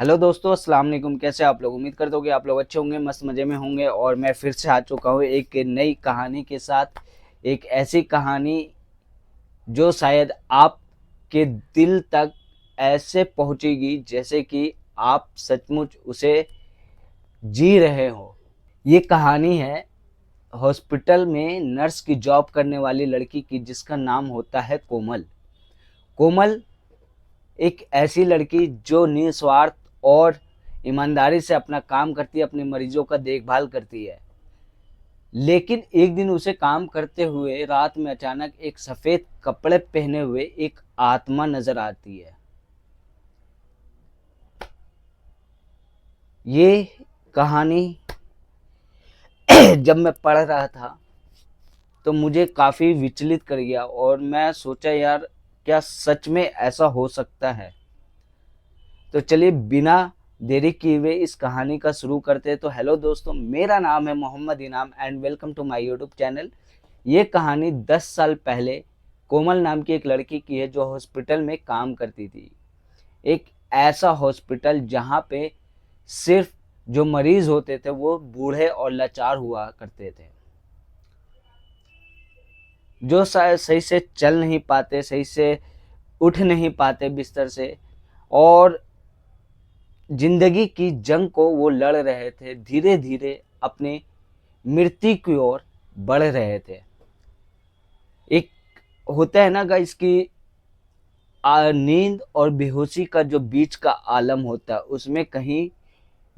Hello दोस्तों, अस्सलाम वालेकुम। कैसे आप लोग? उम्मीद करता हूँ कि आप लोग अच्छे होंगे, मस्त मज़े में होंगे। और मैं फिर से आ चुका हूँ एक नई कहानी के साथ। एक ऐसी कहानी जो शायद आपके दिल तक ऐसे पहुँचेगी जैसे कि आप सचमुच उसे जी रहे हो। ये कहानी है हॉस्पिटल में नर्स की जॉब करने वाली लड़की की, जिसका नाम होता है कोमल। कोमल एक ऐसी लड़की जो निस्वार्थ और ईमानदारी से अपना काम करती है, अपने मरीजों का देखभाल करती है। लेकिन एक दिन उसे काम करते हुए रात में अचानक एक सफेद कपड़े पहने हुए एक आत्मा नजर आती है। ये कहानी जब मैं पढ़ रहा था तो मुझे काफी विचलित कर गया और मैं सोचा, यार क्या सच में ऐसा हो सकता है? तो चलिए बिना देरी किए हुए इस कहानी का शुरू करते हैं। तो हेलो दोस्तों, मेरा नाम है Mohammad Inam and welcome to my YouTube channel. ये कहानी 10 साल पहले कोमल नाम की एक लड़की की है जो हॉस्पिटल में काम करती थी। एक ऐसा हॉस्पिटल जहाँ पे सिर्फ जो मरीज होते थे वो बूढ़े और लाचार हुआ करते थे, जो शायद सही से चल नहीं पाते, सही से उठ नहीं पाते बिस्तर से, और जिंदगी की जंग को वो लड़ रहे थे, धीरे धीरे अपने मृत्यु की ओर बढ़ रहे थे। एक होता है ना गाइस कि नींद और बेहोशी का जो बीच का आलम होता है, उसमें कहीं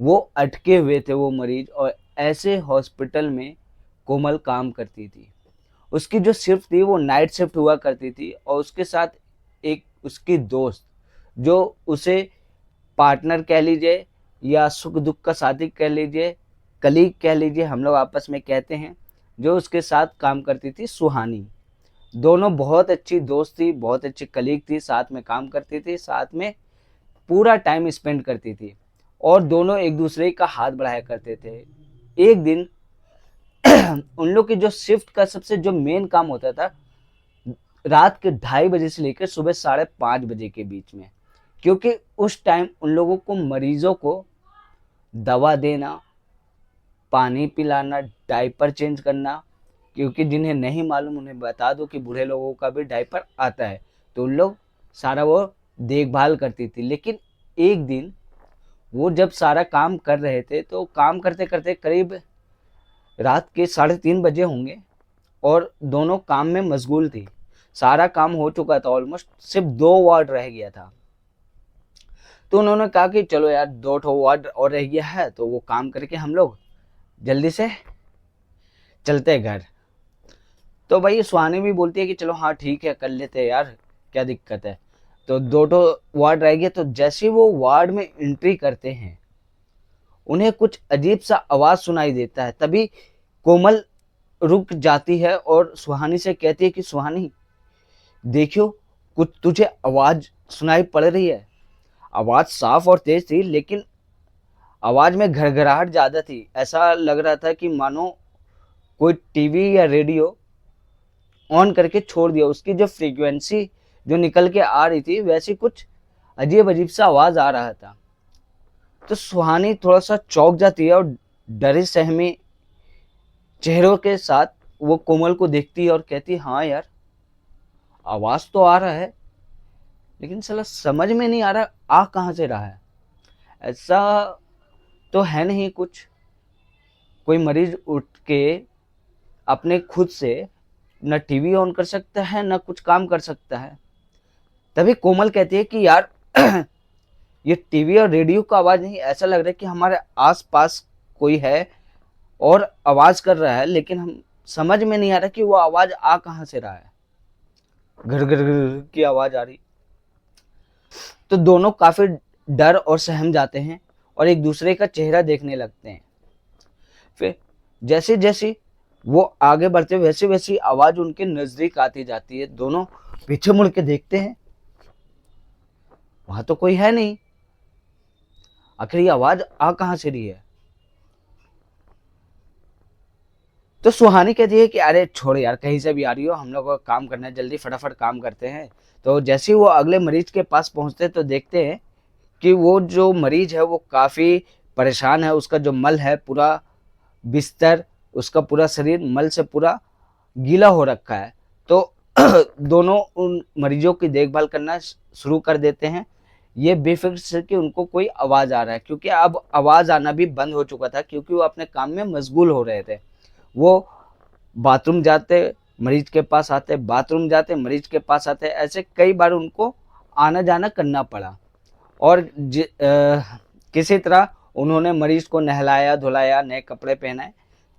वो अटके हुए थे वो मरीज। और ऐसे हॉस्पिटल में कोमल काम करती थी। उसकी जो शिफ्ट थी वो नाइट शिफ्ट हुआ करती थी, और उसके साथ एक उसकी दोस्त, जो उसे पार्टनर कह लीजिए या सुख दुख का साथी कह लीजिए, कलीग कह लीजिए, हम लोग आपस में कहते हैं, जो उसके साथ काम करती थी, सुहानी। दोनों बहुत अच्छी दोस्त थी, बहुत अच्छी कलीग थी, साथ में काम करती थी, साथ में पूरा टाइम स्पेंड करती थी, और दोनों एक दूसरे का हाथ बढ़ाया करते थे। एक दिन उन लोग की जो शिफ्ट का सबसे जो मेन काम होता था, रात के 2:30 से लेकर सुबह 5:30 के बीच में, क्योंकि उस टाइम उन लोगों को मरीजों को दवा देना, पानी पिलाना, डायपर चेंज करना, क्योंकि जिन्हें नहीं मालूम उन्हें बता दो कि बूढ़े लोगों का भी डायपर आता है, तो उन लोग सारा वो देखभाल करती थी। लेकिन एक दिन वो जब सारा काम कर रहे थे तो काम करते करते करीब रात के 3:30 होंगे, और दोनों काम में मशगूल थी। सारा काम हो चुका था ऑलमोस्ट, सिर्फ 2 वार्ड रह गया था। तो उन्होंने कहा कि चलो यार 2 वार्ड और रह गया है, तो वो काम करके हम लोग जल्दी से चलते घर। तो भाई सुहानी भी बोलती है कि चलो हाँ ठीक है, कर लेते हैं यार, क्या दिक्कत है। तो 2 वार्ड रह गए। तो जैसे वो वार्ड में एंट्री करते हैं, उन्हें कुछ अजीब सा आवाज सुनाई देता है। तभी कोमल रुक जाती है और सुहानी से कहती है कि सुहानी देखियो, कुछ तुझे आवाज सुनाई पड़ रही है। आवाज साफ और तेज थी, लेकिन आवाज में घरघराहट ज्यादा थी। ऐसा लग रहा था कि मानो कोई टीवी या रेडियो ऑन करके छोड़ दिया। उसकी जो फ्रीक्वेंसी जो निकल के आ रही थी, वैसी कुछ अजीब अजीब सा आवाज आ रहा था। तो सुहानी थोड़ा सा चौंक जाती है और डरे सहमे चेहरों के साथ वो कोमल को देखती है और कहती है, हाँ यार आवाज तो आ रहा है, लेकिन साला समझ में नहीं आ रहा आ कहाँ से रहा है। ऐसा तो है नहीं कुछ, कोई मरीज उठ के अपने खुद से न टीवी ऑन कर सकता है न कुछ काम कर सकता है। तभी कोमल कहती है कि यार ये टीवी और रेडियो का आवाज नहीं, ऐसा लग रहा है कि हमारे आसपास कोई है और आवाज कर रहा है, लेकिन हम समझ में नहीं आ रहा कि वो आवाज आ कहाँ से रहा है। घर घर घर की आवाज आ रही। तो दोनों काफी डर और सहम जाते हैं और एक दूसरे का चेहरा देखने लगते हैं। फिर जैसे जैसे वो आगे बढ़ते वैसे वैसी आवाज उनके नजदीक आती जाती है। दोनों पीछे मुड़ के देखते हैं, वहां तो कोई है नहीं। आखिर ये आवाज आ कहां से रही है? तो सुहानी कहती है कि अरे छोड़ यार, कहीं से भी आ रही हो, हम लोग को काम करना है, जल्दी फटाफट काम करते हैं। तो जैसे ही वो अगले मरीज के पास पहुंचते तो देखते हैं कि वो जो मरीज है वो काफ़ी परेशान है, उसका जो मल है पूरा बिस्तर, उसका पूरा शरीर मल से पूरा गीला हो रखा है। तो दोनों उन मरीजों की देखभाल करना शुरू कर देते हैं, ये बेफिक्र से कि उनको कोई आवाज़ आ रहा है, क्योंकि अब आवाज़ आना भी बंद हो चुका था, क्योंकि वो अपने काम में मशगूल हो रहे थे। वो बाथरूम जाते, मरीज के पास आते, बाथरूम जाते, मरीज के पास आते, ऐसे कई बार उनको आना जाना करना पड़ा। और किसी तरह उन्होंने मरीज को नहलाया धुलाया, नए कपड़े पहनाए।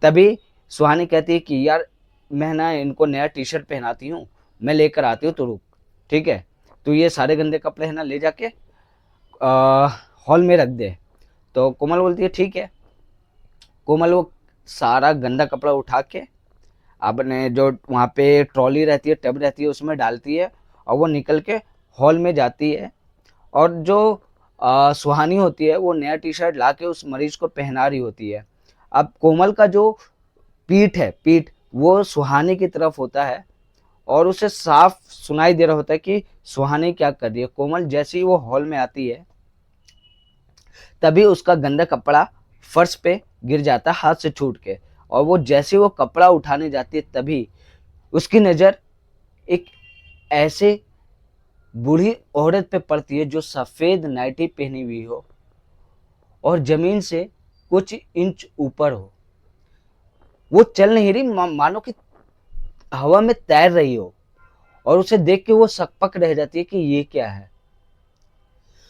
तभी सुहानी कहती है कि यार मैं ना इनको नया टी शर्ट पहनाती हूँ, मैं लेकर आती हूँ, तो रुक, ठीक है, तो ये सारे गंदे कपड़े है ना ले जाके हॉल में रख दे। तो कोमल बोलती है ठीक है। कोमल वो सारा गंदा कपड़ा उठा के आपने जो वहाँ पे ट्रॉली रहती है, टब रहती है, उसमें डालती है और वो निकल के हॉल में जाती है। और जो सुहानी होती है वो नया टी शर्ट ला के उस मरीज को पहना रही होती है। अब कोमल का जो पीठ वो सुहानी की तरफ होता है और उसे साफ सुनाई दे रहा होता है कि सुहानी क्या कर रही है। कोमल जैसे ही वो हॉल में आती है तभी उसका गंदा कपड़ा फर्श पे गिर जाता है हाथ से छूट के, और वो जैसे वो कपड़ा उठाने जाती है तभी उसकी नज़र एक ऐसे बूढ़ी औरत पे पड़ती है जो सफ़ेद नाइटी पहनी हुई हो और ज़मीन से कुछ इंच ऊपर हो। वो चल नहीं रही, मानो कि हवा में तैर रही हो, और उसे देख के वो सकपक रह जाती है कि ये क्या है।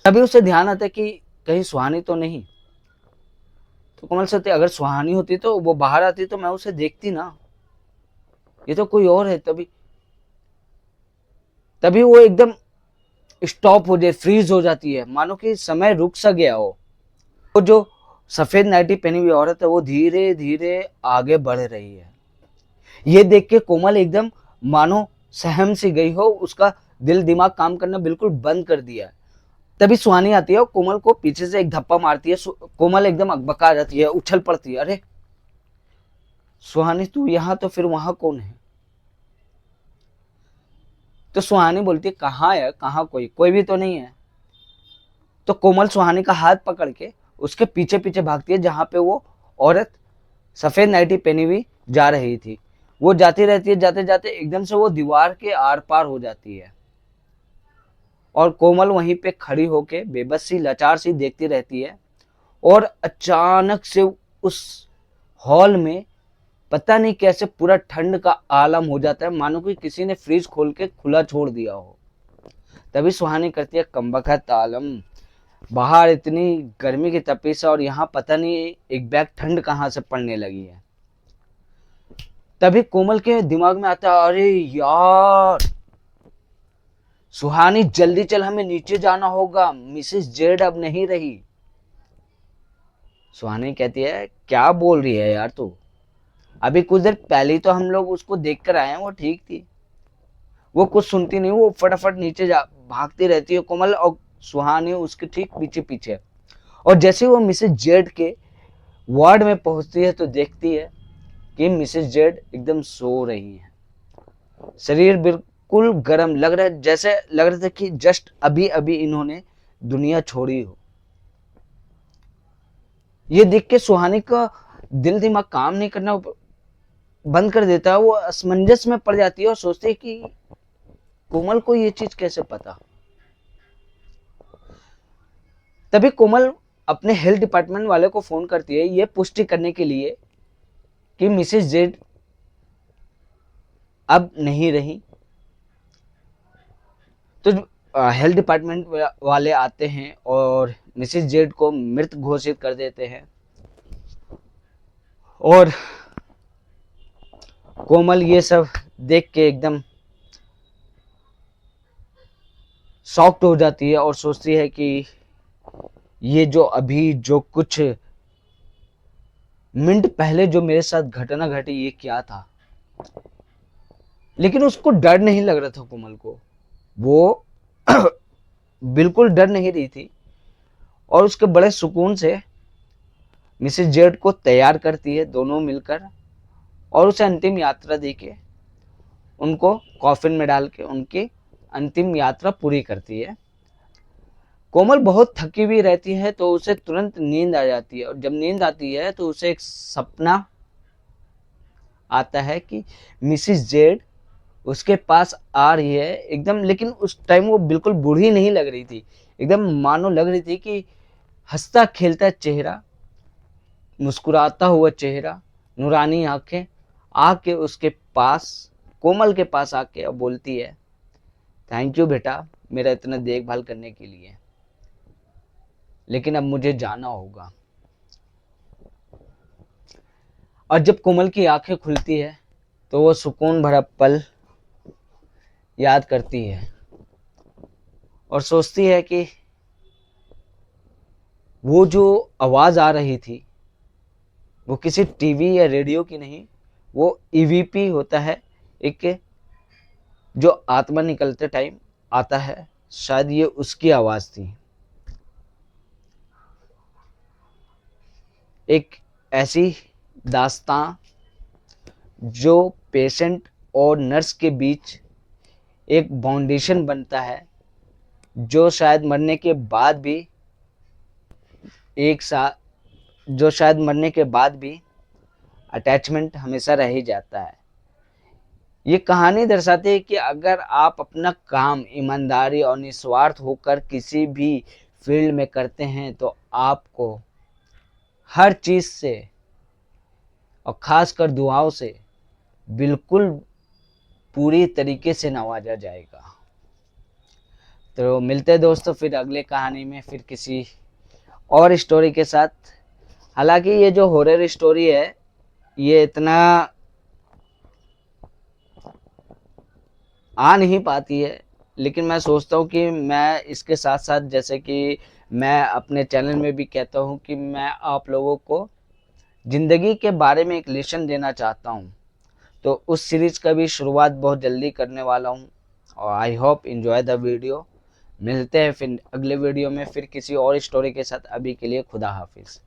तभी उसे ध्यान आता है कि कहीं सुहानी तो नहीं। तो कमल सत्य, अगर सुहानी होती तो वो बाहर आती तो मैं उसे देखती ना, ये तो कोई और है। तभी तभी वो एकदम स्टॉप हो जाए, फ्रीज हो जाती है, मानो कि समय रुक सा गया हो। वो जो सफेद नाइटी पहनी हुई औरत है वो धीरे धीरे आगे बढ़ रही है। ये देख के कोमल एकदम मानो सहम सी गई हो, उसका दिल दिमाग काम करना बिल्कुल बंद कर दिया है। तभी सुहानी आती है और कोमल को पीछे से एक धप्पा मारती है। कोमल एकदम अकबका जाती है, उछल पड़ती है, अरे सुहानी तू यहाँ, तो फिर वहां कौन है? तो सुहानी बोलती है कहाँ है, कहाँ, कोई भी तो नहीं है। तो कोमल सुहानी का हाथ पकड़ के उसके पीछे पीछे भागती है जहां पे वो औरत सफेद नाइटी पहनी हुई जा रही थी। वो जाती रहती है, जाते जाते एकदम से वो दीवार के आर पार हो जाती है और कोमल वहीं पे खड़ी होके बेबस सी लाचार सी देखती रहती है। और अचानक से उस हॉल में पता नहीं कैसे पूरा ठंड का आलम हो जाता है, मानो कि किसी ने फ्रिज खोल के खुला छोड़ दिया हो। तभी सुहानी करती है कमबख्त आलम, बाहर इतनी गर्मी की तपिश है और यहाँ पता नहीं एक बैग ठंड कहाँ से पड़ने लगी है। तभी कोमल के दिमाग में आता है अरे यार सुहानी जल्दी चल, हमें नीचे जाना होगा, मिसेस जेड अब नहीं रही। सुहानी कहती है क्या बोल रही है यार तू, अभी कुछ देर पहले ही तो हम लोग उसको देख कर आए हैं, वो ठीक थी। वो कुछ सुनती नहीं, वो फटाफट नीचे जा भागती रहती है कोमल, और सुहानी उसके ठीक पीछे पीछे। और जैसे वो मिसेस जेड के वार्ड में पहुंचती है तो देखती है कि मिसेस जेड एकदम सो रही है, शरीर बिल्कुल गर्म लग रहा है, जैसे लग रहा था कि जस्ट अभी अभी इन्होंने दुनिया छोड़ी हो। ये देख के सुहानी का दिल दिमाग काम नहीं करना बंद कर देता है। वो असमंजस में पड़ जाती है और सोचती है कि कोमल को ये चीज कैसे पता। तभी कोमल अपने हेल्थ डिपार्टमेंट वाले को फोन करती है ये पुष्टि करने के लिए कि मिसेस जेड अब नहीं रही। तो हेल्थ डिपार्टमेंट वाले आते हैं और मिसेस जेड को मृत घोषित कर देते हैं। और कोमल ये सब देख के एकदम शॉक्ड हो जाती है और सोचती है कि ये जो अभी जो कुछ मिनट पहले जो मेरे साथ घटना घटी ये क्या था। लेकिन उसको डर नहीं लग रहा था कोमल को, वो बिल्कुल डर नहीं रही थी और उसके बड़े सुकून से मिसेस जेड को तैयार करती है दोनों मिलकर, और उसे अंतिम यात्रा देके उनको कॉफिन में डाल के उनकी अंतिम यात्रा पूरी करती है। कोमल बहुत थकी हुई रहती है तो उसे तुरंत नींद आ जाती है, और जब नींद आती है तो उसे एक सपना आता है कि मिसिस जेड उसके पास आ रही है एकदम। लेकिन उस टाइम वो बिल्कुल बूढ़ी नहीं लग रही थी, एकदम मानो लग रही थी कि हंसता खेलता चेहरा, मुस्कुराता हुआ चेहरा, नूरानी आंखें, आके उसके पास, कोमल के पास आके अब बोलती है, थैंक यू बेटा मेरा इतना देखभाल करने के लिए, लेकिन अब मुझे जाना होगा। और जब कोमल की आंखें खुलती है तो वो सुकून भरा पल याद करती है और सोचती है कि वो जो आवाज आ रही थी वो किसी टीवी या रेडियो की नहीं, वो ईवीपी होता है एक, जो आत्मा निकलते टाइम आता है, शायद ये उसकी आवाज थी। एक ऐसी दास्तां जो पेशेंट और नर्स के बीच एक बाउंडेशन बनता है, जो शायद मरने के बाद भी एक साथ, जो शायद मरने के बाद भी अटैचमेंट हमेशा रह ही जाता है। ये कहानी दर्शाती है कि अगर आप अपना काम ईमानदारी और निस्वार्थ होकर किसी भी फील्ड में करते हैं तो आपको हर चीज से और खासकर दुआओं से बिल्कुल पूरी तरीके से नवाजा जाएगा। तो मिलते हैं दोस्तों फिर अगले कहानी में, फिर किसी और स्टोरी के साथ। हालांकि ये जो हॉरर स्टोरी है ये इतना आ नहीं पाती है, लेकिन मैं सोचता हूँ कि मैं इसके साथ साथ, जैसे कि मैं अपने चैनल में भी कहता हूँ कि मैं आप लोगों को ज़िंदगी के बारे में एक लेसन देना चाहता हूँ। तो उस सीरीज़ का भी शुरुआत बहुत जल्दी करने वाला हूँ, और I hope enjoy the video. मिलते हैं फिर अगले वीडियो में फिर किसी और स्टोरी के साथ। अभी के लिए खुदा हाफिज़।